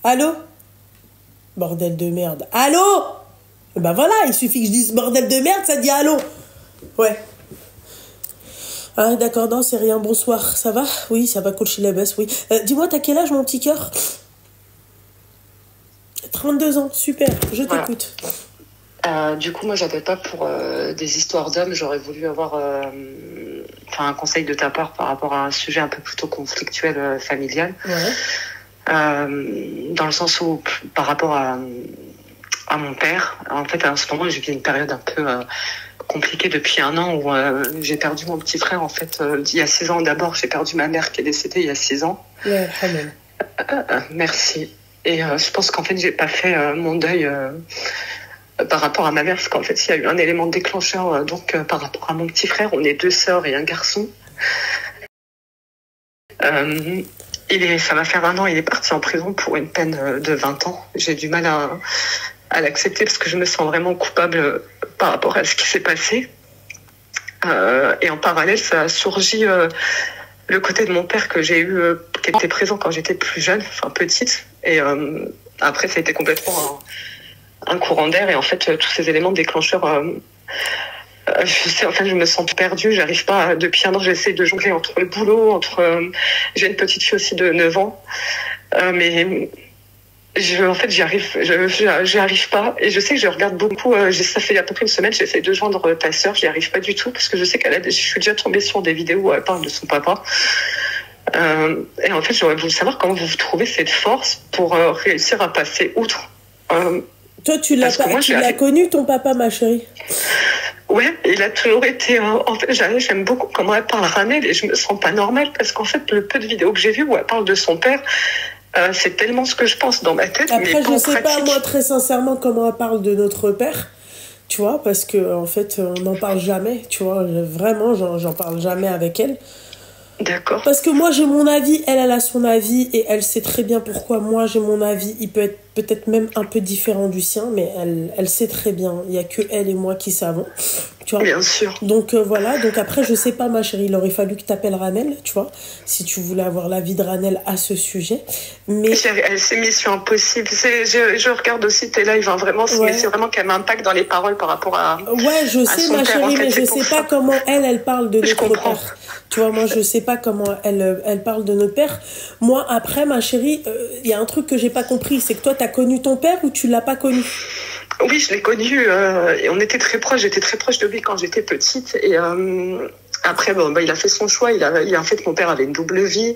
Allô? Bordel de merde. Allô? Ben voilà, il suffit que je dise bordel de merde, ça dit allô. Ouais. Ah d'accord, non, c'est rien, bonsoir, ça va? Oui, ça va, coach la baisse, oui. Dis-moi, t'as quel âge, mon petit cœur? 32 ans, super, je t'écoute. Du coup, moi, j'appelle pas pour des histoires d'hommes. J'aurais voulu avoir un conseil de ta part par rapport à un sujet un peu plutôt conflictuel familial. Ouais. Dans le sens où, par rapport à mon père, en fait, à ce moment, j'ai vécu une période un peu compliquée depuis 1 an où j'ai perdu mon petit frère. En fait, il y a 6 ans d'abord, j'ai perdu ma mère qui est décédée il y a 6 ans. Ouais, amen. Merci. Et je pense qu'en fait, j'ai pas fait mon deuil par rapport à ma mère, parce qu'en fait, il y a eu un élément déclencheur. Par rapport à mon petit frère, on est 2 sœurs et un garçon. Ça va faire 1 an, il est parti en prison pour une peine de 20 ans. J'ai du mal à l'accepter parce que je me sens vraiment coupable par rapport à ce qui s'est passé. Et en parallèle, ça a surgi le côté de mon père que j'ai eu, qui était présent quand j'étais plus jeune, enfin petite. Et après, ça a été complètement un courant d'air. Et en fait, tous ces éléments déclencheurs... je me sens perdue, j'arrive pas, depuis 1 an, j'essaie de jongler entre le boulot, j'ai une petite fille aussi de 9 ans, mais j'y arrive pas, et je sais que je regarde beaucoup, ça fait à peu près 1 semaine, j'essaie de joindre ta sœur, j'y arrive pas du tout, parce que je sais je suis déjà tombée sur des vidéos où elle parle de son papa, et en fait, j'aurais voulu savoir comment vous trouvez cette force pour réussir à passer outre. Toi, tu l'as connu, ton papa, ma chérie? Ouais, il a toujours été... en fait, j'aime beaucoup comment elle parle Ranel et je me sens pas normale parce qu'en fait, le peu de vidéos que j'ai vues où elle parle de son père, c'est tellement ce que je pense dans ma tête. Après, je sais pas, moi, très sincèrement, comment elle parle de notre père, tu vois, parce que en fait, on n'en parle jamais, tu vois. Vraiment, j'en parle jamais avec elle. D'accord. Parce que moi, j'ai mon avis, elle a son avis, et elle sait très bien pourquoi moi, j'ai mon avis. Il peut être peut-être même un peu différent du sien, mais elle sait très bien. Il n'y a que elle et moi qui savons, tu vois. Bien sûr. Donc voilà, donc après, je sais pas, ma chérie, il aurait fallu que tu appelles Ranel, tu vois, si tu voulais avoir l'avis de Ranel à ce sujet. Mais... C'est Mission Impossible. Je regarde aussi tes lives, hein, vraiment, ouais. C'est vraiment qu'elle m'impacte dans les paroles par rapport à... Ouais, je sais, ma chérie, mais je sais pas comment elle parle de notre père. Tu vois, moi, je sais pas comment elle parle de notre père. Moi, après, ma chérie, y a un truc que j'ai pas compris, c'est que toi, t'as connu ton père ou tu l'as pas connu? Oui, je l'ai connu, et on était très proches, j'étais très proche de lui quand j'étais petite, et après, il a fait son choix, en fait, mon père avait une double vie,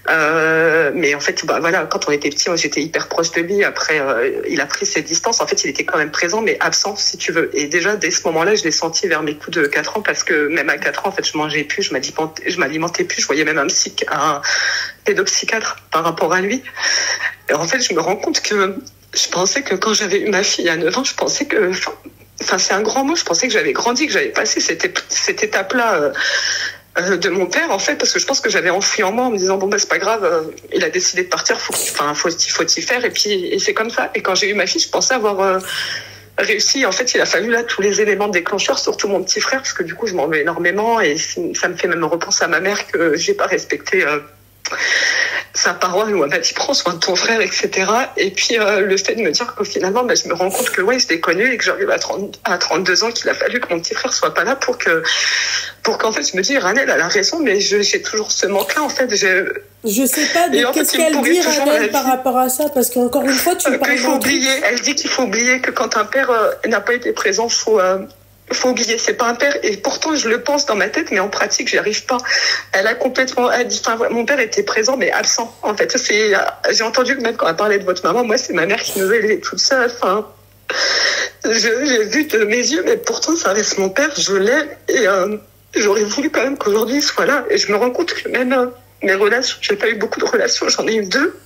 mais en fait, voilà, quand on était petit, j'étais hyper proche de lui, après, il a pris ses distances, en fait, il était quand même présent, mais absent, si tu veux, et déjà, dès ce moment-là, je l'ai senti vers mes coups de 4 ans, parce que même à 4 ans, en fait, je mangeais plus, je m'alimentais plus, je voyais même un pédopsychiatre par rapport à lui, et en fait, je me rends compte que je pensais que quand j'avais eu ma fille à 9 ans, je pensais que... Enfin, c'est un grand mot, je pensais que j'avais grandi, que j'avais passé cette étape-là de mon père, en fait, parce que je pense que j'avais enfoui en moi en me disant, c'est pas grave, il a décidé de partir, faut y faire, et c'est comme ça. Et quand j'ai eu ma fille, je pensais avoir réussi. En fait, il a fallu là tous les éléments déclencheurs, surtout mon petit frère, parce que du coup, je m'en veux énormément, et ça me fait même repenser à ma mère que j'ai pas respecté... sa parole où elle m'a dit prends soin de ton frère, etc. Et puis le fait de me dire que finalement je me rends compte que je l'ai connu et que j'arrive à 32 ans qu'il a fallu que mon petit frère soit pas là pour qu'en fait je me dis Ranel elle a raison, mais j'ai toujours ce manque là en fait. Je sais pas qu'est-ce qu'elle dit Ranel par rapport à ça, parce qu'encore une fois tu parles elle dit qu'il faut oublier que quand un père n'a pas été présent, faut oublier, c'est pas un père, et pourtant je le pense dans ma tête, mais en pratique j'y arrive pas. Elle dit, mon père était présent mais absent. En fait, j'ai entendu que même quand elle parlait de votre maman, moi c'est ma mère qui nous a élevés toute seule. Enfin, j'ai vu de mes yeux, mais pourtant ça reste mon père, je l'aime, et j'aurais voulu quand même qu'aujourd'hui il soit là. Et je me rends compte que même mes relations, j'ai pas eu beaucoup de relations, j'en ai eu 2.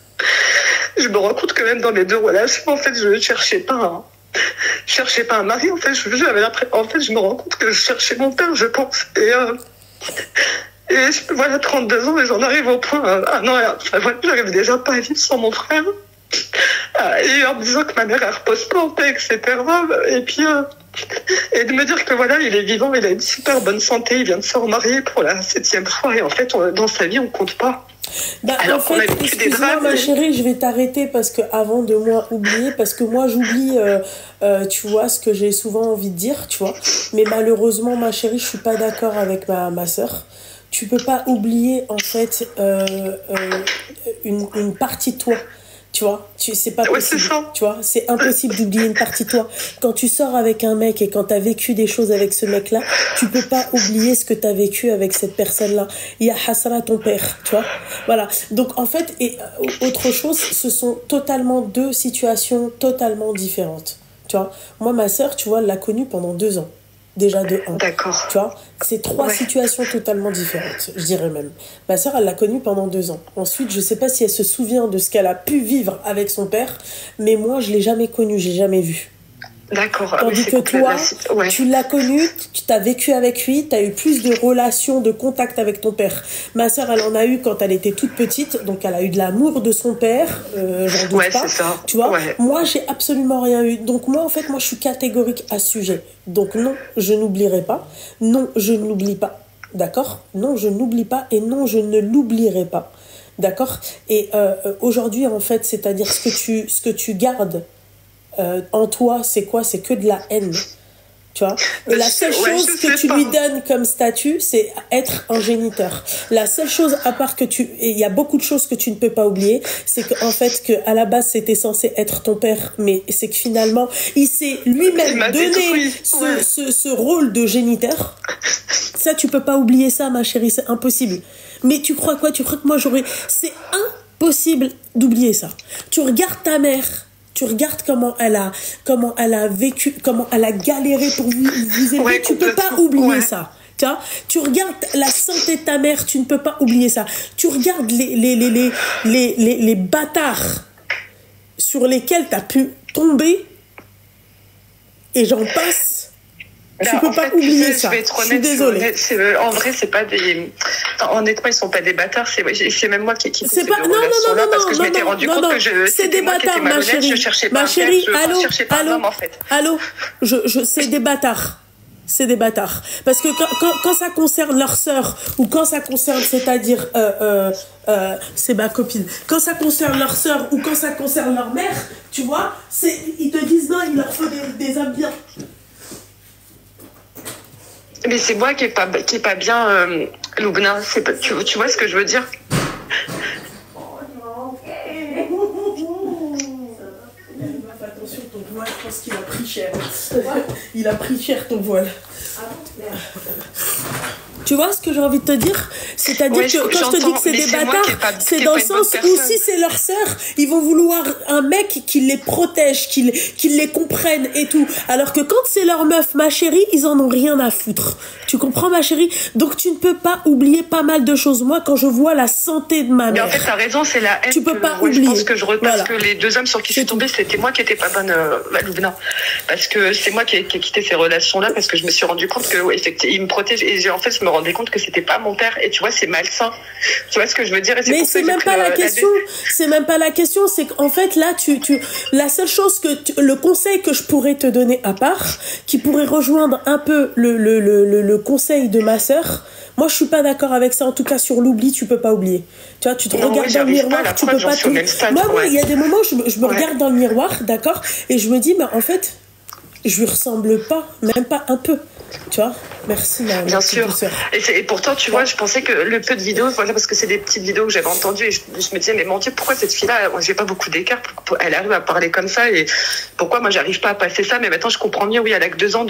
Je me rends compte que même dans mes 2 relations, en fait, je cherchais pas un mari, en fait, je me rends compte que je cherchais mon père, je pense. Et voilà, 32 ans, et j'en arrive au point, j'arrive déjà pas à vivre sans mon frère. Et en me disant que ma mère, elle repose pas en paix, etc. Et puis, et de me dire que voilà, il est vivant, il a une super bonne santé, il vient de se remarier pour la 7e fois, et en fait, dans sa vie, on compte pas. Bah, en Alors qu'on a fait, vécu des excuse-moi drames. ma chérie, je vais t'arrêter parce que avant de moi oublier, parce que moi j'oublie, tu vois, ce que j'ai souvent envie de dire, tu vois. Mais malheureusement, ma chérie, je suis pas d'accord avec ma sœur. Tu peux pas oublier en fait une partie de toi. Tu vois, c'est pas Ouais, c'est possible. ça. Tu vois, c'est impossible d'oublier une partie de toi. Quand tu sors avec un mec et quand t'as vécu des choses avec ce mec-là, tu peux pas oublier ce que t'as vécu avec cette personne-là. Il y a Hassana, ton père, tu vois. Voilà. Donc, en fait, et autre chose, ce sont totalement deux situations totalement différentes. Tu vois, moi, ma sœur, tu vois, elle l'a connue pendant 2 ans. Déjà de 1. D'accord. Tu vois, c'est 3 Ouais. situations totalement différentes, je dirais même. Ma sœur, elle l'a connue pendant 2 ans. Ensuite, je sais pas si elle se souvient de ce qu'elle a pu vivre avec son père, mais moi, je l'ai jamais connue, j'ai jamais vu. D'accord. Tandis que toi, Ouais. tu l'as connu, tu t'as vécu avec lui, tu as eu plus de relations, de contact avec ton père. Ma sœur, elle en a eu quand elle était toute petite, donc elle a eu de l'amour de son père, j'en doute Ouais, pas. c'est ça. Tu vois, Ouais. moi, j'ai absolument rien eu. Donc moi, en fait, moi, je suis catégorique à ce sujet. Donc non, je n'oublierai pas. Non, je ne l'oublie pas. D'accord ? Non, je n'oublie pas et non, je ne l'oublierai pas. D'accord ? Et aujourd'hui, en fait, c'est-à-dire ce que tu gardes en toi, c'est quoi? C'est que de la haine. Tu vois? Et la seule chose que tu lui donnes comme statut, c'est être un géniteur. La seule chose, à part que et il y a beaucoup de choses que tu ne peux pas oublier, c'est qu'en fait, que à la base, c'était censé être ton père, mais c'est que finalement, il s'est lui-même donné ce rôle de géniteur. Ça, tu peux pas oublier ça, ma chérie, c'est impossible. Mais tu crois quoi? Tu crois que moi, c'est impossible d'oublier ça. Tu regardes ta mère. Tu regardes comment elle a vécu, comment elle a galéré pour vous élever. Ouais, tu peux pas oublier ça. Tu regardes la santé de ta mère, tu ne peux pas oublier ça. Tu regardes les bâtards sur lesquels tu as pu tomber, et j'en passe. Tu peux pas oublier ça. Je suis désolée. En vrai, c'est pas des. Honnêtement, ils sont pas des bâtards. C'est même moi qui ai quitté ces non, parce que je m'étais rendu compte que c'est des bâtards, ma chérie. Je cherchais pas ma chérie, allô. C'est des bâtards. C'est des bâtards. Parce que quand ça concerne leur sœur, ou quand ça concerne, c'est-à-dire, c'est ma copine, quand ça concerne leur sœur, ou quand ça concerne leur mère, tu vois, ils te disent non, il leur faut des hommes bien. Mais c'est moi qui est pas bien, Loubna. Tu vois ce que je veux dire? Attention, ton voile, je pense qu'il a pris cher. Il a pris cher, ton voile. Tu vois ce que j'ai envie de te dire? C'est-à-dire que quand je te dis que c'est des bâtards, c'est dans le sens où si c'est leur sœur, ils vont vouloir un mec qui les protège, qui les comprenne et tout. Alors que quand c'est leur meuf, ma chérie, ils en ont rien à foutre. Tu comprends, ma chérie? Donc tu ne peux pas oublier pas mal de choses. Moi, quand je vois la santé de ma mère... Mais en fait, t'as raison, c'est la haine. Tu peux pas oublier. Je pense que parce que les 2 hommes sur qui je suis tombée, c'était moi qui étais pas bonne, Loubna. Parce que c'est moi qui ai quitté ces relations-là, parce que je me suis rendu compte que, effectivement, ils me protègent. Et en fait, je me rendais compte que c'était pas mon père. Et tu vois, c'est malsain. Tu vois ce que je veux dire? Et mais c'est même pas la question. C'est même pas la question. C'est qu'en fait, là, la seule chose le conseil que je pourrais te donner à part, qui pourrait rejoindre un peu le conseil de ma sœur, moi, je suis pas d'accord avec ça. En tout cas, sur l'oubli, tu peux pas oublier. Tu vois, tu te regardes dans le miroir, tu peux pas tout. Moi, il y a des moments où je me regarde dans le miroir, d'accord, et je me dis, mais en fait, je lui ressemble pas, même pas un peu. Tu vois, merci ma bien sûr. Et pourtant, tu vois, je pensais que le peu de vidéos, voilà, parce que c'est des petites vidéos que j'avais entendues, et je me disais, mais mon Dieu, pourquoi cette fille-là, moi, j'ai pas beaucoup d'écart, elle arrive à parler comme ça, et pourquoi moi, j'arrive pas à passer ça? Mais maintenant, je comprends mieux. Oui, elle a que 2 ans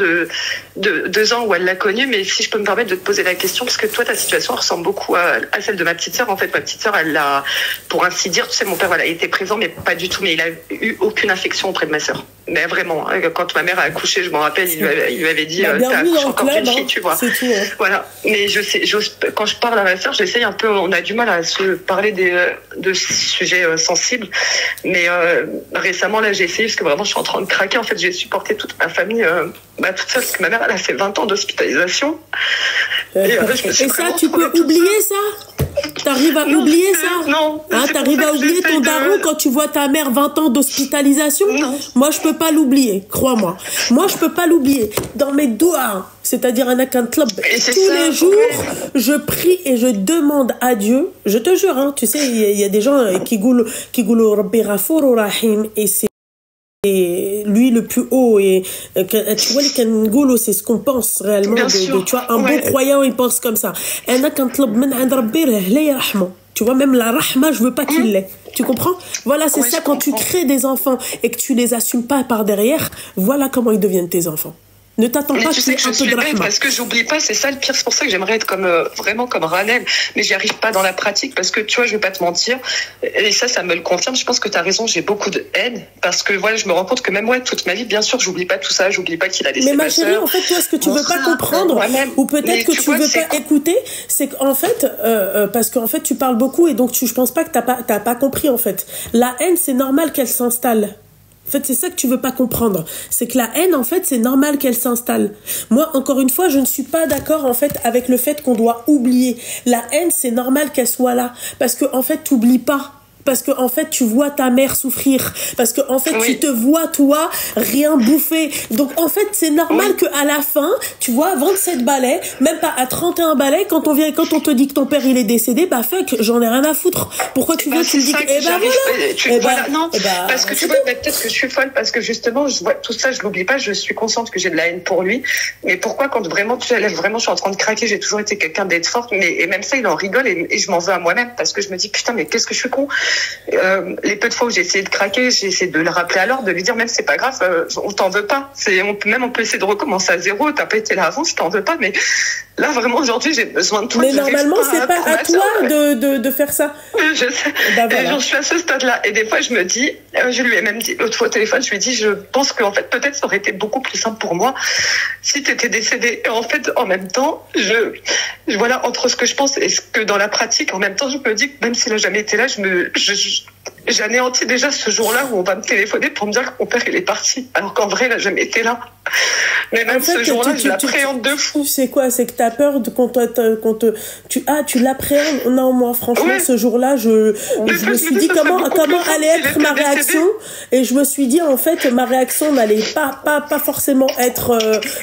2 ans où elle l'a connue, mais si je peux me permettre de te poser la question, parce que toi, ta situation ressemble beaucoup à celle de ma petite sœur. En fait, ma petite sœur, elle a, pour ainsi dire, tu sais, mon père, voilà, il était présent, mais pas du tout, mais il a eu aucune infection auprès de ma sœur. Mais vraiment, hein, quand ma mère a accouché, je m'en rappelle, il lui avait dit, t'as accouché encore d'une fille, tu vois. Tout, hein. Voilà. Mais quand je parle à ma sœur, j'essaye un peu, on a du mal à se parler de sujets sensibles. Mais récemment, là, j'ai essayé, parce que vraiment, je suis en train de craquer. En fait, j'ai supporté toute ma famille, toute seule, parce que ma mère, elle a fait 20 ans d'hospitalisation. Et ça, tu peux oublier ça? T'arrives à oublier ça? Non. Hein, t'arrives à oublier ton daron quand tu vois ta mère 20 ans d'hospitalisation? Non. Moi, je peux pas l'oublier, crois-moi. Moi, je peux pas l'oublier. Dans mes doigts, C'est-à-dire un club. Et tous ça, les jours, je prie et je demande à Dieu, je te jure, hein, tu sais, il y a des gens qui goulent Rabbi Ghafour Rahim, et c'est lui le plus haut, et tu vois les Kangoulou, c'est ce qu'on pense réellement tu vois, un bon croyant il pense comme ça. Tu vois, même la rahma, je veux pas qu'il l'ait. Tu comprends? Voilà, c'est ça, quand tu crées des enfants et que tu les assumes pas par derrière, voilà comment ils deviennent tes enfants. Ne t'attends pas, tu sais que je suis bête parce que j'oublie pas, c'est ça le pire, c'est pour ça que j'aimerais être comme vraiment comme Ranel, mais j'y arrive pas dans la pratique parce que tu vois, je vais pas te mentir, et ça me le confirme, je pense que tu as raison, j'ai beaucoup de haine parce que voilà, je me rends compte que même toute ma vie, bien sûr, j'oublie pas tout ça, j'oublie pas qu'il a laissé ma sœur. Mais ma chérie, en fait, toi, ce que tu veux pas comprendre, ou peut-être que tu veux pas écouter, c'est qu'en fait, parce qu'en fait, tu parles beaucoup et donc je pense pas que t'as pas compris en fait. La haine, c'est normal qu'elle s'installe. En fait, c'est ça que tu veux pas comprendre. C'est que la haine, en fait, c'est normal qu'elle s'installe. Moi, encore une fois, je ne suis pas d'accord, en fait, avec le fait qu'on doit oublier. La haine, c'est normal qu'elle soit là. Parce que, en fait, t'oublies pas. Parce que, en fait, tu vois ta mère souffrir. Parce que, en fait, tu te vois, toi, rien bouffer. Donc, en fait, c'est normal qu'à la fin, tu vois, 27 balais, même pas à 31 balais, quand on te dit que ton père, il est décédé, bah, fuck, j'en ai rien à foutre. Pourquoi tu veux, tu me dis que, voilà. Non, parce que tu vois, peut-être que je suis folle, parce que justement, je vois tout ça, je l'oublie pas, je suis consciente que j'ai de la haine pour lui. Mais pourquoi, quand vraiment, je suis en train de craquer, j'ai toujours été quelqu'un d'être forte, et même ça, il en rigole, et je m'en veux à moi-même, parce que je me dis, putain, mais qu'est-ce que je suis con. Les peu de fois où j'ai essayé de craquer, j'ai essayé de le rappeler à l'ordre, de lui dire même c'est pas grave, on t'en veut pas. On peut essayer de recommencer à zéro. T'as pas été là avant, je t'en veux pas. Mais là vraiment aujourd'hui j'ai besoin de toi. Mais normalement c'est pas à toi de faire ça. Je sais. Bah, voilà. J'en suis à ce stade-là. Et des fois je me dis, je lui ai même dit l'autre fois au téléphone, je lui ai dit, je pense qu'en fait peut-être ça aurait été beaucoup plus simple pour moi si t'étais décédé. Et en fait en même temps, voilà, entre ce que je pense et ce que dans la pratique, en même temps je me dis que même s'il a jamais été là, j'anéantis déjà ce jour-là où on va me téléphoner pour me dire que mon père il est parti, alors qu'en vrai il n'a jamais été là. Mais même en fait, ce jour-là, je l'appréhende de fou. C'est quoi? C'est que t'as peur tu l'appréhendes? Non, moi franchement ce jour-là, je me suis dit comment allait être ma réaction, et je me suis dit en fait ma réaction n'allait pas forcément être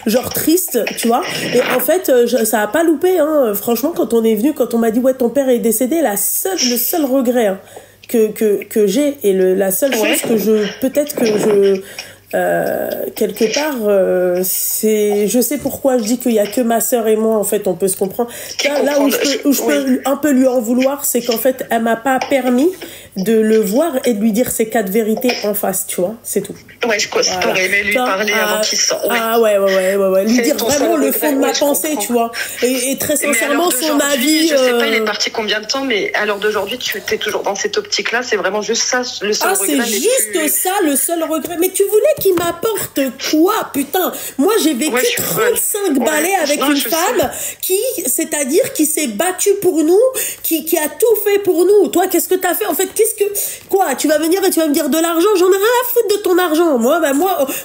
genre triste, tu vois. Et en fait ça a pas loupé, hein. Franchement, quand on est venu, quand on m'a dit ouais ton père est décédé, le seul regret, hein, que j'ai, et la seule chose que peut-être que je quelque part c'est, je sais pourquoi je dis qu'il y a que ma sœur et moi, en fait on peut se comprendre. Là où je peux un peu lui en vouloir, c'est qu'en fait elle m'a pas permis de le voir et de lui dire ses 4 vérités en face, tu vois, c'est tout. T'aurais aimé lui parler avant qu'il sorte. Ouais. Lui dire vraiment le fond de ma pensée, tu vois. Et très sincèrement, son avis. Je sais pas, il est parti combien de temps, mais à l'heure d'aujourd'hui, tu étais toujours dans cette optique-là. C'est vraiment juste ça, le seul regret. C'est juste ça, le seul regret. Mais tu voulais qu'il m'apporte quoi, putain? Moi, j'ai vécu 35 balais avec une femme c'est-à-dire qui s'est battue pour nous, qui a tout fait pour nous. Toi, qu'est-ce que t'as fait? En fait, quoi? Tu vas venir et tu vas me dire de l'argent? J'en ai rien à foutre de ton argent.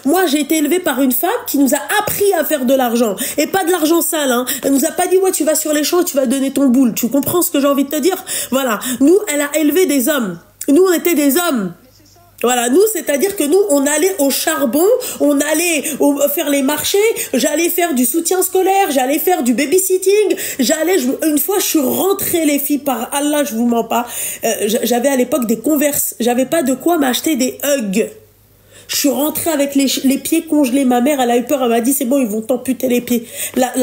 Moi, j'ai été élevée par une femme qui nous a appris à faire de l'argent. Et pas de l'argent sale, hein. Elle nous a pas dit, ouais, tu vas sur les champs et tu vas donner ton boule. Tu comprends ce que j'ai envie de te dire? Voilà. Nous, elle a élevé des hommes. Nous, on était des hommes. Voilà, nous, c'est-à-dire que nous, on allait au charbon, on allait faire les marchés, j'allais faire du soutien scolaire, j'allais faire du babysitting, une fois, je suis rentrée, les filles, par Allah, je vous mens pas, j'avais à l'époque des Converse, j'avais pas de quoi m'acheter des Hugs. Je suis rentrée avec les pieds congelés. Ma mère, elle a eu peur, elle m'a dit, c'est bon, ils vont t'amputer les pieds. La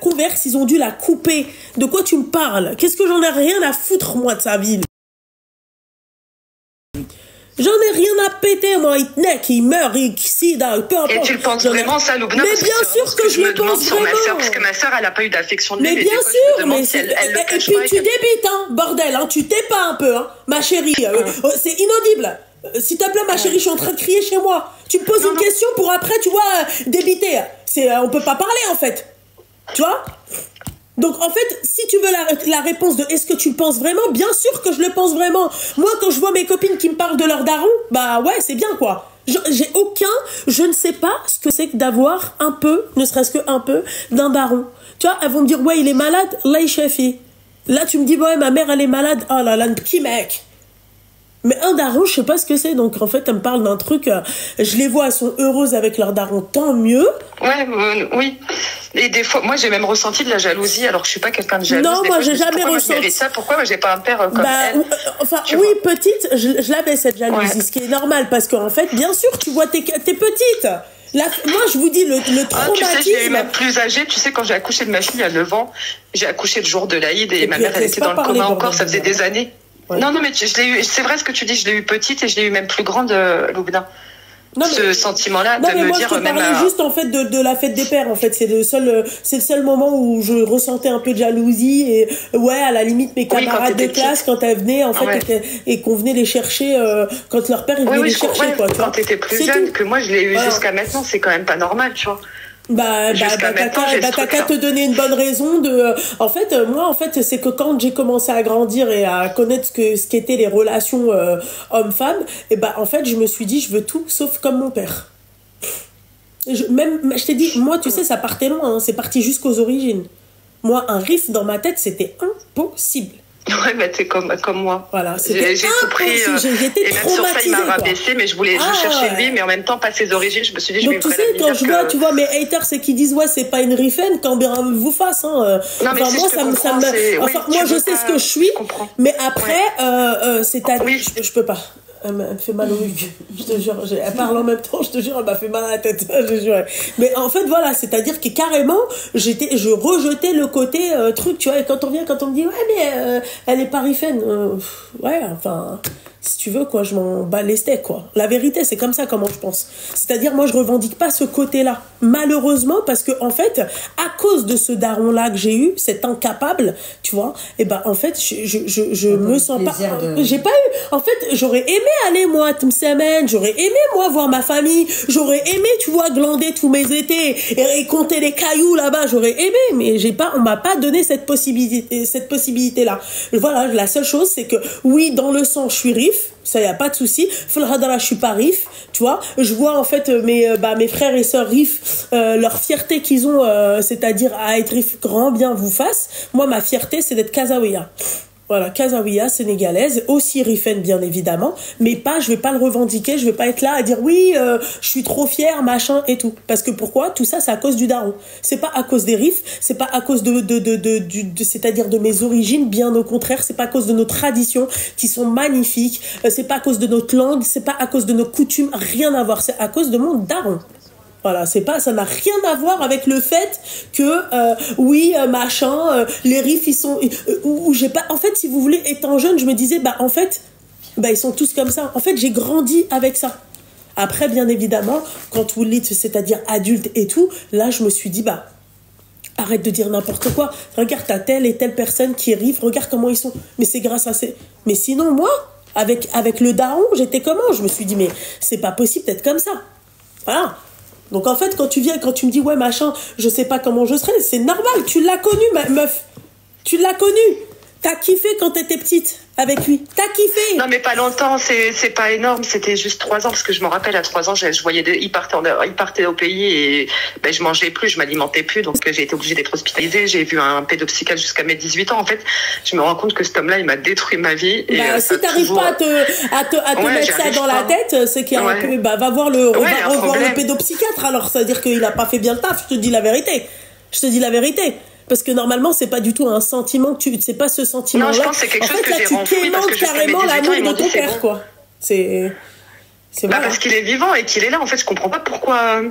Converse, ils ont dû la couper. De quoi tu me parles? Qu'est-ce que j'en ai rien à foutre, moi, de sa ville? J'en ai rien à péter, moi. Il tenait, qu'il meurt, il sida, peu importe. Et tu le penses vraiment, ça, Loubna? Mais bien sûr que je le pense vraiment. Parce que ma sœur, elle a pas eu d'affection de mais bien sûr, mais et puis tu débites, hein, bordel, hein, tu t'es pas un peu, hein, ma chérie, c'est inaudible. S'il te plaît, ma chérie, je suis en train de crier chez moi. Tu me poses une question pour après, tu vois, débiter. On peut pas parler, en fait. Tu vois? Donc, en fait, si tu veux la réponse de est-ce que tu le penses vraiment, bien sûr que je le pense vraiment. Moi, quand je vois mes copines qui me parlent de leur daron, bah ouais, c'est bien, quoi. Je ne sais pas ce que c'est que d'avoir un peu, ne serait-ce que un peu, d'un daron. Tu vois, elles vont me dire, ouais, il est malade, là, il chefie. Là, tu me dis, ouais, ma mère, elle est malade. Oh là là, petit mec. Mais un daron, je sais pas ce que c'est. Donc, en fait, elle me parle d'un truc. Je les vois, elles sont heureuses avec leur daron, tant mieux. Ouais, oui. Et des fois, moi, j'ai même ressenti de la jalousie, alors que je suis pas quelqu'un de jalouse. Non, moi, j'ai jamais ressenti ça. Pourquoi moi, j'ai pas un père comme elle? Enfin, oui, petite, je l'avais cette jalousie, ce qui est normal, parce qu'en fait, bien sûr, tu vois, t'es petite. Moi, je vous dis, le traumatisme... tu sais, j'ai eu même plus âgée. Tu sais, quand j'ai accouché de ma fille à 9 ans, j'ai accouché le jour de l'Aïd et ma mère, elle était dans le coma encore, ça faisait des années. Ouais. Non, mais je l'ai eu, c'est vrai ce que tu dis, je l'ai eu petite et je l'ai eu même plus grande, Loubna. Ce sentiment-là de me moi, dire je te parlais juste en fait de la fête des pères. En fait, c'est le seul moment où je ressentais un peu de jalousie et ouais, à la limite mes camarades de classe quand elles venaient en fait et qu'on venait les chercher quand leur père il venait les chercher quoi. Quand t'étais plus jeune que moi, je l'ai eu jusqu'à maintenant, c'est quand même pas normal, tu vois. T'as qu'à te donner une bonne raison de en fait moi c'est que quand j'ai commencé à grandir et à connaître ce qu'étaient les relations hommes-femmes et en fait je me suis dit je veux tout sauf comme mon père. Je t'ai dit moi tu sais ça partait loin, hein, c'est parti jusqu'aux origines. Moi un riff dans ma tête c'était impossible. Ouais, mais t'es comme moi. Voilà, j'ai tout pris. Et même sur ça, il m'a rabaissé, mais je cherchais lui, mais en même temps, pas ses origines. Je me suis dit, donc, tu sais, quand je vois, tu vois, mes haters, c'est qu'ils disent, ouais, c'est pas une rifaine, quand bien vous fasse, hein. Non, mais moi, moi, je sais ce que je suis, mais après, c'est-à-dire, je peux pas. Elle me fait mal au huc, je te jure. Elle parle en même temps, je te jure, elle m'a fait mal à la tête, je jure. Mais en fait, voilà, c'est-à-dire que carrément, je rejetais le côté truc, tu vois. Et quand on me dit, ouais, mais elle est parifène. Ouais, enfin, si tu veux, quoi, je m'en bats les steaks, quoi. La vérité, c'est comme ça, comment je pense. C'est-à-dire, moi, je revendique pas ce côté-là. Malheureusement, parce que, en fait, à cause de ce daron-là que j'ai eu, cet incapable, tu vois, et en fait, je me sens pas. J'ai pas eu. En fait, j'aurais aimé aller, moi, toute semaine, j'aurais aimé, moi, voir ma famille, j'aurais aimé, tu vois, glander tous mes étés et compter les cailloux là-bas, j'aurais aimé, mais on m'a pas donné cette possibilité-là. Voilà, la seule chose, c'est que, oui, dans le sang, je suis rif, ça y a pas de souci. Fulhadara, je suis pas rif, tu vois. Je vois, en fait, mes frères et sœurs rif, leur fierté qu'ils ont, c'est-à-dire à être rif, grand bien vous fasse. Moi, ma fierté, c'est d'être Kazaouia. Voilà, Kazaouia, sénégalaise, aussi rifaine bien évidemment, mais je vais pas le revendiquer, je vais pas être là à dire oui, je suis trop fière, machin et tout. Parce que pourquoi? Tout ça, c'est à cause du daron. C'est pas à cause des rifs, c'est pas à cause c'est-à-dire de mes origines, bien au contraire, c'est pas à cause de nos traditions qui sont magnifiques, c'est pas à cause de notre langue, c'est pas à cause de nos coutumes, rien à voir, c'est à cause de mon daron. Voilà, ça n'a rien à voir avec le fait que machin, les riffs ils sont j'ai pas. En fait, si vous voulez, étant jeune, je me disais en fait, ils sont tous comme ça. En fait, j'ai grandi avec ça. Après, bien évidemment, quand vous l'êtes, c'est-à-dire adulte et tout, là, je me suis dit arrête de dire n'importe quoi. Regarde, t'as telle et telle personne qui riff, regarde comment ils sont. Mais c'est grâce à ces. Mais sinon, moi, avec le daron, j'étais comment? Je me suis dit mais c'est pas possible d'être comme ça. Voilà. Donc en fait, quand tu me dis ouais machin, je sais pas comment je serai, c'est normal, tu l'as connu ma meuf. Tu l'as connu. T'as kiffé quand t'étais petite avec lui. T'as kiffé. Non mais pas longtemps, c'est pas énorme, c'était juste 3 ans parce que je me rappelle à 3 ans, je voyais il partait au pays et je mangeais plus, je m'alimentais plus, donc j'ai été obligée d'être hospitalisée, j'ai vu un pédopsychiatre jusqu'à mes 18 ans en fait. Je me rends compte que cet homme-là, il m'a détruit ma vie et si t'arrives pas à te mettre ça dans la tête, c'est qu'il y a un peu va voir le pédopsychiatre alors, ça veut dire qu'il a pas fait bien le taf, je te dis la vérité. Parce que normalement, c'est pas du tout un sentiment que c'est pas ce sentiment-là. Non, je pense que c'est quelque chose que j'ai renfoui parce que carrément l'amour de ton père, quoi. C'est parce qu'il est vivant et qu'il est là. En fait, je comprends pas pourquoi.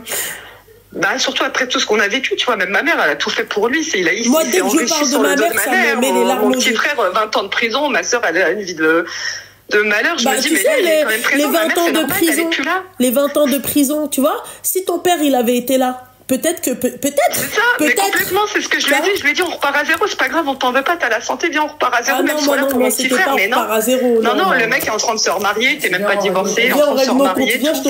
Surtout après tout ce qu'on a vécu, tu vois, même ma mère, elle a tout fait pour lui. Moi, dès que je parle de ma mère, ça me met les larmes aux yeux. Mon petit frère, 20 ans de prison, ma sœur, elle a une vie de malheur. Je me dis, mais là, il est quand même présent. Les 20 ans de prison, tu vois, si ton père, il avait été là, peut-être. C'est ça, mais complètement, c'est ce que je lui ai dit. Je lui ai dit, on repart à zéro, c'est pas grave, on t'en veut pas, t'as la santé, viens, on repart à zéro, même sois là pour mon petit frère. Mais non, le mec est en train de se remarier, t'es même pas divorcé, viens, en train de se remarier. Viens, je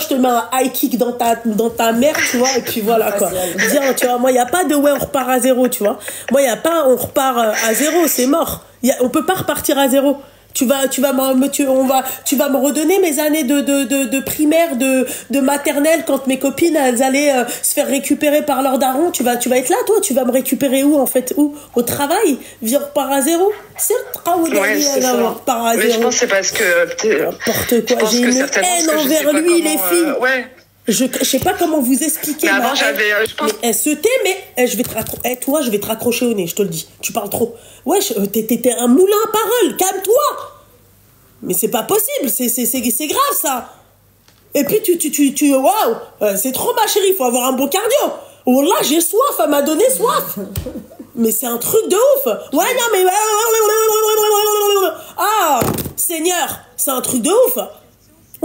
te mets un high kick dans ta mère, tu vois, et puis voilà, quoi. Viens, tu vois, moi, y a pas de on repart à zéro, tu vois. Moi, y a pas on repart à zéro, c'est mort. On peut pas repartir à zéro. Tu vas me redonner mes années de primaire, de maternelle, quand mes copines, elles allaient se faire récupérer par leur daron. Tu vas être là, toi. Tu vas me récupérer où, en fait? Où? Au travail? Vire par à zéro? C'est par à zéro. Mais je pense que c'est parce que... N'importe quoi. J'ai une haine envers lui, les filles. Ouais. Je sais pas comment vous expliquer. Mais avant, j'avais... je pense... Elle se tait, mais je vais te raccrocher au nez, je te le dis. Tu parles trop. Wesh, t'es un moulin à parole. Calme-toi. Mais c'est pas possible. C'est grave, ça. Et puis, waouh. C'est trop, ma chérie. Faut avoir un bon cardio. Oh là, j'ai soif. Elle m'a donné soif. Mais c'est un truc de ouf. Ouais, non, mais... Ah, Seigneur. C'est un truc de ouf.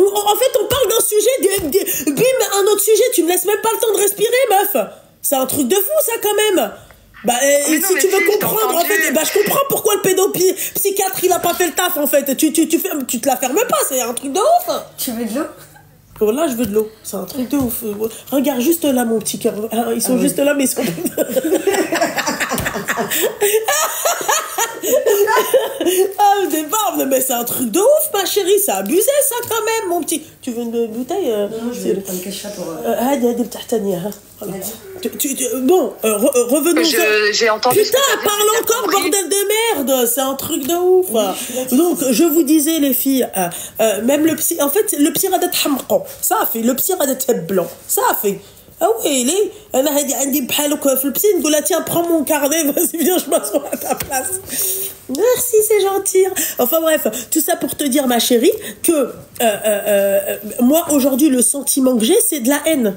En fait, on parle d'un sujet, bim, un autre sujet, tu me laisses même pas le temps de respirer, meuf. C'est un truc de fou, ça, quand même. Bah, si tu veux comprendre, en fait, je comprends pourquoi le pédopsychiatre, il a pas fait le taf, en fait. Tu te la fermes pas, c'est un truc de ouf. Tu veux de l'eau? Oh, là, je veux de l'eau. C'est un truc de ouf. Regarde, juste là, mon petit cœur. Ils sont juste là, mais ils sont... Ah, je déborde, mais c'est un truc de ouf, ma chérie. C'est abusé, ça, quand même, mon petit. Tu veux une bouteille? Non, je vais mettre un cachet pour... Bon, revenons. J'ai entendu. Putain, parle encore, bordel de merde. C'est un truc de ouf. Oui, donc, je vous disais, les filles, même le psy... En fait, le psy radat hamqo. Ça a fait. Le psy radat blanc. Ça a fait. Ah oui, les, انا هادي عندي بحالك في البسين نقول لها tiens prends mon carnet, vas-y viens je m'assois à ta place. Merci, c'est gentil. Enfin bref, tout ça pour te dire, ma chérie, que moi aujourd'hui le sentiment que j'ai, c'est de la haine.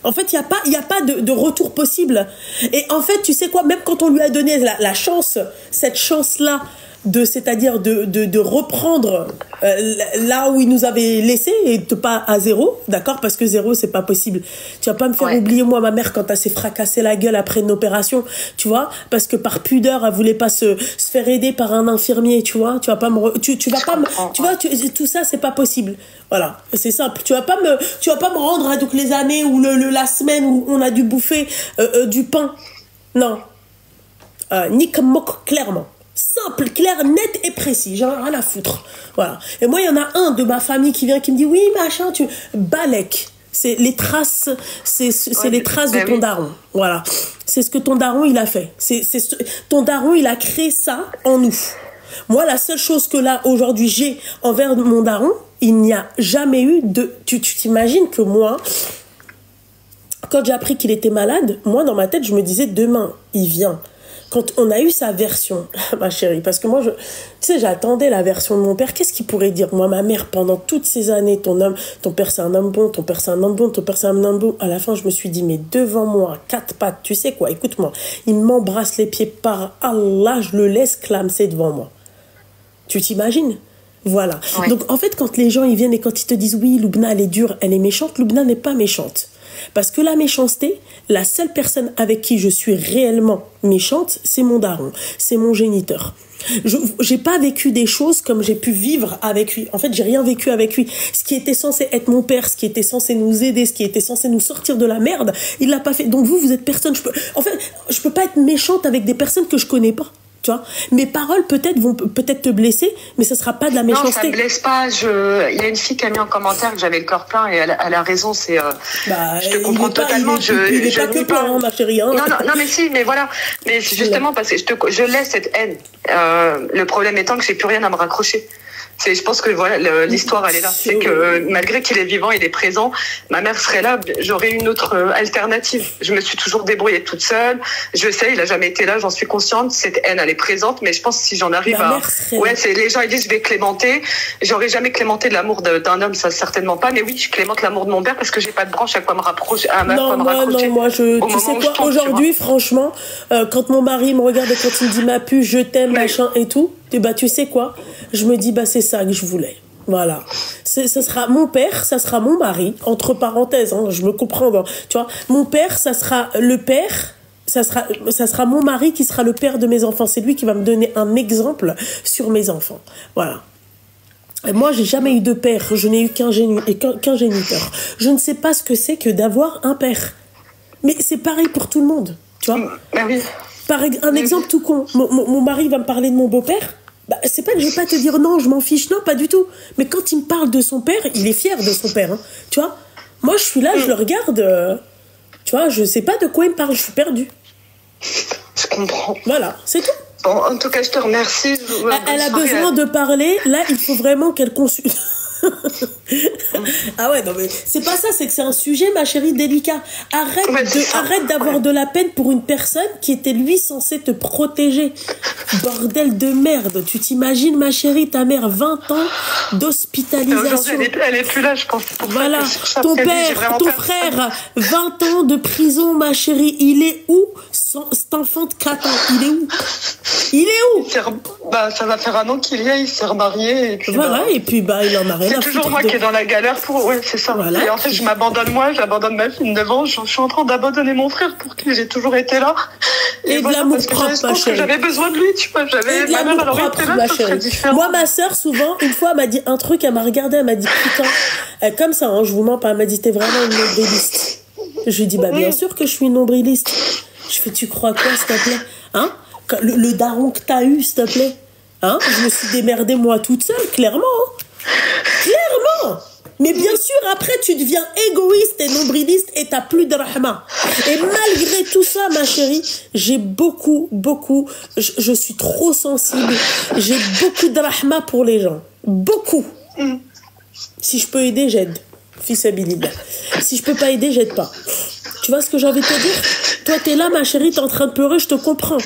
En fait, il y a pas de retour possible. Et en fait, tu sais quoi, même quand on lui a donné la chance, cette chance-là, c'est-à-dire de reprendre là où il nous avait laissé et pas à zéro, d'accord, parce que zéro c'est pas possible. Tu vas pas me faire oublier, moi, ma mère, quand elle s'est fracassée la gueule après une opération, tu vois, parce que par pudeur elle voulait pas se faire aider par un infirmier, tu vois. Tu vas pas me tu vas pas me, tu vois, tout ça c'est pas possible. Voilà, c'est simple. Tu vas pas me rendre à donc les années ou la semaine où on a dû bouffer du pain. Non. Ni comme moque, clairement. Simple, clair, net et précis. J'en ai rien à foutre. Voilà. Et moi, il y en a un de ma famille qui vient, qui me dit, oui, machin, Balek. C'est les traces, les traces de ton daron. Voilà. C'est ce que ton daron, il a fait. Ton daron, il a créé ça en nous. Moi, la seule chose que là, aujourd'hui, j'ai envers mon daron, il n'y a jamais eu de... Tu t'imagines que moi, quand j'ai appris qu'il était malade, moi, dans ma tête, je me disais, demain, il vient. Quand on a eu sa version, ma chérie, parce que moi, tu sais, j'attendais la version de mon père. Qu'est-ce qu'il pourrait dire? Moi, ma mère, pendant toutes ces années, ton père, c'est un homme bon, ton père, c'est un homme bon, ton père, c'est un homme bon. À la fin, je me suis dit, mais devant moi, 4 pattes, tu sais quoi, écoute-moi, il m'embrasse les pieds, par Allah, je le laisse clamser devant moi. Tu t'imagines? Voilà. Ouais. Donc, en fait, quand les gens, ils viennent et quand ils te disent, oui, Loubna, elle est dure, elle est méchante, Loubna n'est pas méchante. Parce que la méchanceté, la seule personne avec qui je suis réellement méchante, c'est mon daron, c'est mon géniteur. J'ai pas vécu des choses comme j'ai pu vivre avec lui. En fait, j'ai rien vécu avec lui. Ce qui était censé être mon père, ce qui était censé nous aider, ce qui était censé nous sortir de la merde, il l'a pas fait. Donc vous êtes personne. Je peux pas être méchante avec des personnes que je connais pas. Tu vois, mes paroles vont peut-être te blesser, mais ce sera pas de la méchanceté. Non, ça me blesse pas. Il y a une fille qui a mis en commentaire que j'avais le corps plein et elle a raison. C'est, je te comprends totalement. Il est pas que plein, hein, ma chérie. Hein. Non, mais si, mais voilà. Mais c'est justement parce que je laisse cette haine. Le problème étant que j'ai plus rien à me raccrocher. Je pense que voilà, l'histoire elle est là. C'est que malgré qu'il est vivant, il est présent, ma mère serait là, j'aurais une autre alternative. Je me suis toujours débrouillée toute seule. Je sais, il a jamais été là, j'en suis consciente. Cette haine, elle est présente, mais je pense que si j'en arrive les gens ils disent je vais clémenter. J'aurais jamais clémenté de l'amour d'un homme, ça certainement pas. Mais oui, je clémente l'amour de mon père parce que j'ai pas de branche à quoi me rapprocher. Moi, tu sais quoi, aujourd'hui, franchement, quand mon mari me regarde et quand il me dit ma puce, je t'aime, machin et tout. Bah, tu sais quoi, je me dis, c'est ça que je voulais. Voilà. Ça sera mon père, ça sera mon mari, entre parenthèses, hein, je me comprends, tu vois. Mon père, ça sera le père, ça sera mon mari qui sera le père de mes enfants. C'est lui qui va me donner un exemple sur mes enfants. Voilà. Et moi, j'ai jamais eu de père, je n'ai eu qu'un géniteur. Je ne sais pas ce que c'est que d'avoir un père. Mais c'est pareil pour tout le monde, tu vois. Oui. Par un exemple tout con, mon mari va me parler de mon beau-père. Bah, c'est pas que je vais pas te dire non, je m'en fiche, non, pas du tout. Mais quand il me parle de son père, il est fier de son père, hein, tu vois. Moi, je suis là, je le regarde, tu vois, je sais pas de quoi il me parle, je suis perdue. Je comprends. Voilà, c'est tout. Bon, en tout cas, je te remercie. Elle a besoin de parler, là, il faut vraiment qu'elle consulte. Ah ouais, non mais c'est pas ça, c'est que c'est un sujet, ma chérie, délicat. Arrête d'avoir de la peine pour une personne qui était lui censée te protéger. Bordel de merde, tu t'imagines, ma chérie, ta mère, 20 ans d'hospitalisation. Elle est plus là, je pense. Voilà, ton père, ton frère, 20 ans de prison, ma chérie, il est où cet enfant de 4 ans, il est où? Il est où? Ça va faire un an qu'il y est, il s'est remarié. Et puis, voilà, et puis il en a rien à foutre. C'est toujours moi qui est dans la galère pour... Ouais, c'est ça. Voilà. Et en fait, j'abandonne ma fille de 9 ans, je suis en train d'abandonner mon frère pour qui j'ai toujours été là. Et de l'amour propre, ma chérie. J'avais besoin de lui, tu vois. Et de l'amour propre, ma chérie. Moi, ma sœur, souvent, une fois, elle m'a dit un truc, elle m'a regardé, elle m'a dit, putain, comme ça, hein, je vous mens pas, elle m'a dit, t'es vraiment une nombriliste. Je lui ai dit, bah, bien sûr que je suis une nombriliste. Je fais, tu crois quoi, s'il te plaît? Hein? Le daron que t'as eu, s'il te plaît? Hein? Je me suis démerdée, moi, toute seule, clairement. Hein? Clairement! Mais bien sûr, après, tu deviens égoïste et nombriliste et t'as plus de rahma. Et malgré tout ça, ma chérie, j'ai beaucoup, je suis trop sensible. J'ai beaucoup de rahma pour les gens. Beaucoup. Si je peux aider, j'aide. Fils Abilillah. Si je peux pas aider, j'aide pas. Tu vois ce que j'ai envie de te dire? Toi, t'es là, ma chérie, t'es en train de pleurer, je te comprends.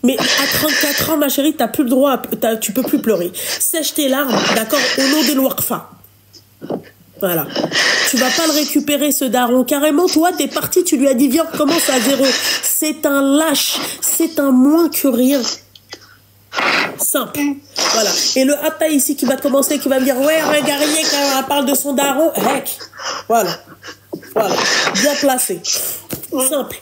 Mais à 34 ans, ma chérie, t'as plus le droit, tu peux plus pleurer. Sèche tes larmes, d'accord, au nom de l'Waqfa. Voilà. Tu vas pas le récupérer, ce daron. Carrément, toi, t'es parti, tu lui as dit, viens, on recommence à zéro. C'est un lâche. C'est un moins que rien. Simple. Voilà. Et le Atta ici qui va commencer, qui va me dire, ouais, regardez, quand elle parle de son daron, heck. Voilà. Voilà. Bien placé. Simple.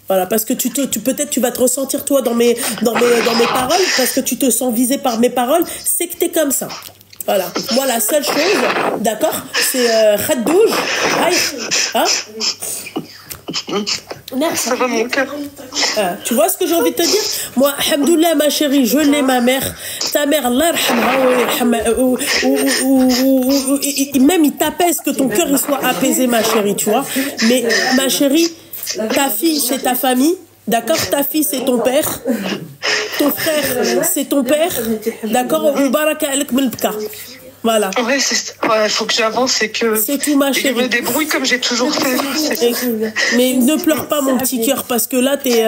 Voilà, parce que peut-être tu vas te ressentir toi dans mes paroles, parce que tu te sens visé par mes paroles, c'est que t'es comme ça. Voilà. Moi, la seule chose, d'accord, c'est Khadouj. Hein? Ça va mon cœur. Tu vois ce que j'ai envie de te dire? Moi, alhamdoulilah, ma chérie, je l'ai, ma mère. Ta mère, Allah même il t'apaise, que ton cœur il soit apaisé, ma chérie, tu vois. Mais ma chérie, ta fille, c'est ta famille. D'accord, ta fille, c'est ton père. Ton frère, c'est ton père. D'accord, voilà. Ouais, faut que j'avance et que c'est tout, ma chérie. Je me débrouille comme j'ai toujours fait. Mais ne pleure pas, mon petit cœur, parce que là, t'es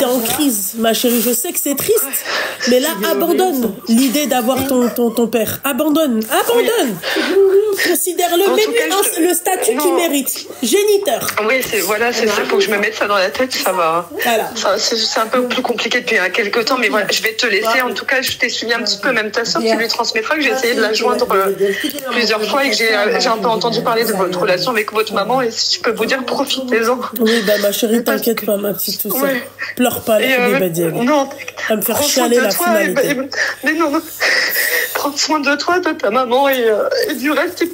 en crise, ma chérie. Je sais que c'est triste, mais là, abandonne l'idée d'avoir ton père. Abandonne. Considère-le, mets-lui le statut qu'il mérite. Géniteur. Oui, c'est ça. Faut que je me mette ça dans la tête, ça va. Voilà. C'est un peu plus compliqué depuis quelques temps, mais voilà, je vais te laisser. En tout cas, je t'ai suivi un petit peu, même ta soeur, tu lui transmettras que j'ai essayé de la joindre plusieurs fois et que j'ai un peu entendu parler de votre relation avec votre maman, et si je peux vous dire, profitez-en. Oui, ma chérie, t'inquiète pas, ma petite, tout ça. Pleure pas, la Badiali. Non, à me faire chialer la finalité. Mais non, prends soin de toi, de ta maman et du reste.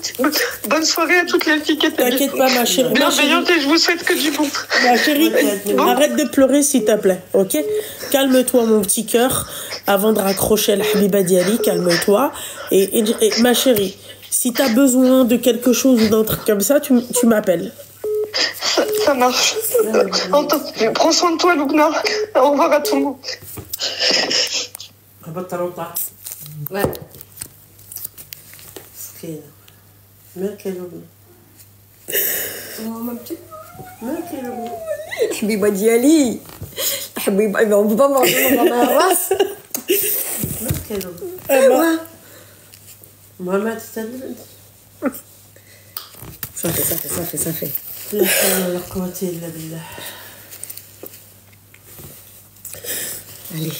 Bonne soirée à toutes les filles qui étaient t'inquiète pas, ma chérie. Bienveillante, et je vous souhaite que du bon. Ma chérie, arrête de pleurer, s'il te plaît, ok? Calme-toi, mon petit cœur, avant de raccrocher la Habiba Diali, calme-toi. Et ma chérie, si t'as besoin de quelque chose ou d'un truc comme ça, tu m'appelles. Ça marche. Prends soin de toi, Loubna. Au revoir à tout le monde. Ouais. حبيبة ديالي حبيبة on peut pas manger dans ma race. Mohamed, ça fait. Allez.